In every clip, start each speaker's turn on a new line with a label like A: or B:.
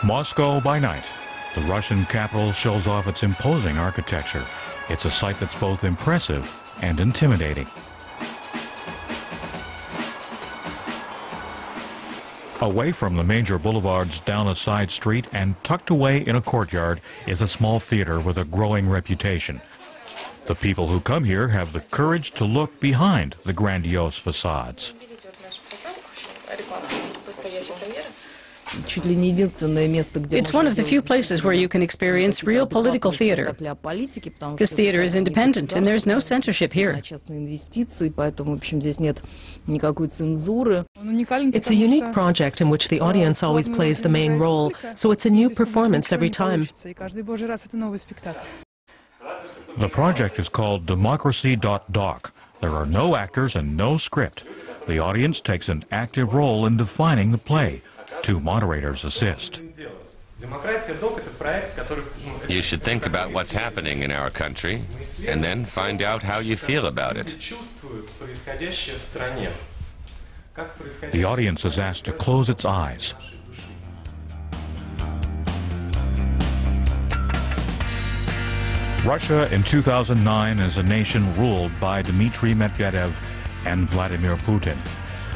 A: Moscow by night. The Russian capital shows off its imposing architecture. It's a sight that's both impressive and intimidating. Away from the major boulevards, down a side street and tucked away in a courtyard is a small theater with a growing reputation. The people who come here have the courage to look behind the grandiose facades.
B: It's one of the few places where you can experience real political theater. This theater is independent and there's no censorship here.
C: It's a unique project in which the audience always plays the main role, so it's a new performance every time.
A: The project is called Democracy.doc. There are no actors and no script. The audience takes an active role in defining the play. Two moderators assist.
D: You should think about what's happening in our country and then find out how you feel about it.
A: The audience is asked to close its eyes. Russia in 2009 is a nation ruled by Dmitry Medvedev and Vladimir Putin.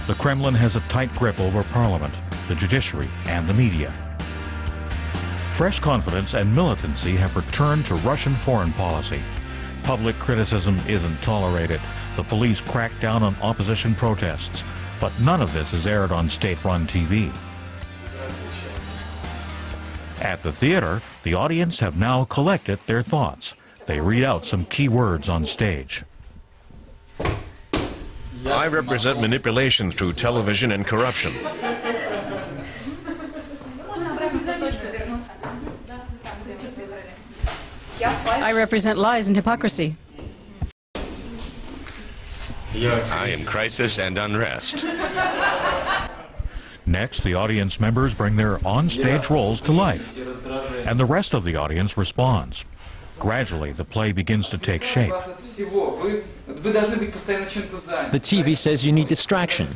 A: The Kremlin has a tight grip over parliament, the judiciary, and the media. Fresh confidence and militancy have returned to Russian foreign policy. Public criticism isn't tolerated. The police crack down on opposition protests, but none of this is aired on state-run TV. At the theater, the audience have now collected their thoughts. They read out some key words on stage.
E: I represent manipulation through television and corruption.
B: I represent lies and hypocrisy.
D: I am crisis and unrest.
A: Next, the audience members bring their on-stage roles to life, and the rest of the audience responds. Gradually, the play begins to take shape.
F: The TV says you need distraction.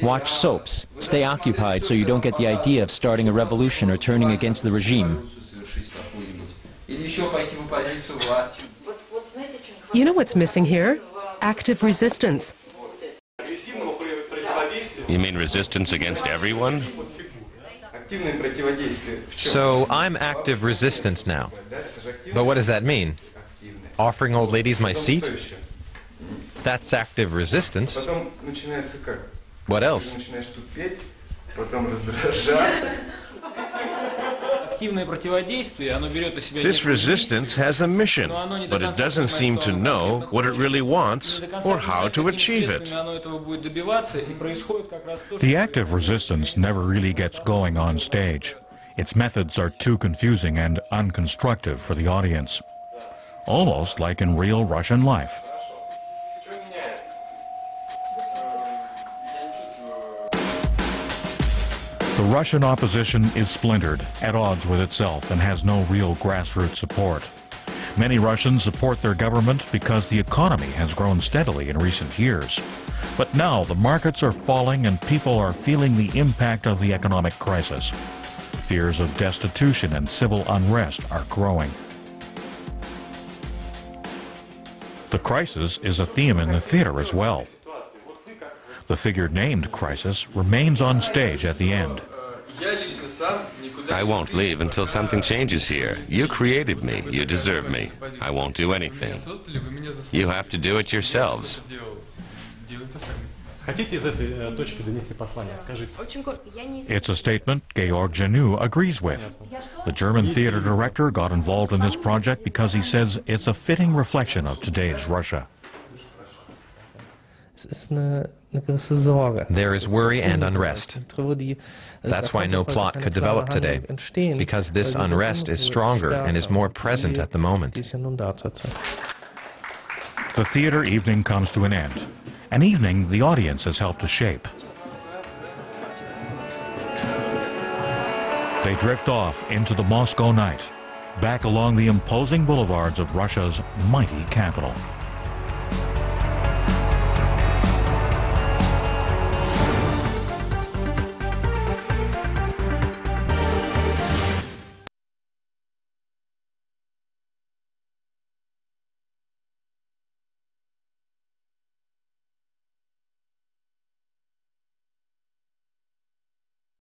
F: Watch soaps. Stay occupied so you don't get the idea of starting a revolution or turning against the regime.
C: You know what's missing here? Active resistance.
D: You mean resistance against everyone?
G: So I'm active resistance now. But what does that mean? Offering old ladies my seat? That's active resistance. What else?
E: This resistance has a mission, but it doesn't seem to know what it really wants or how to achieve it.
A: The active resistance never really gets going on stage. Its methods are too confusing and unconstructive for the audience, almost like in real Russian life. The Russian opposition is splintered, at odds with itself, and has no real grassroots support. Many Russians support their government because the economy has grown steadily in recent years. But now the markets are falling and people are feeling the impact of the economic crisis. Fears of destitution and civil unrest are growing. The crisis is a theme in the theater as well. The figure named Crisis remains on stage at the end.
D: I won't leave until something changes here. You created me. You deserve me. I won't do anything. You have to do it yourselves.
A: It's a statement Georg Genoux agrees with. The German theater director got involved in this project because he says it's a fitting reflection of today's Russia.
G: There is worry and unrest. That's why no plot could develop today, because this unrest is stronger and is more present at the moment.
A: The theater evening comes to an end, an evening the audience has helped to shape. They drift off into the Moscow night, back along the imposing boulevards of Russia's mighty capital.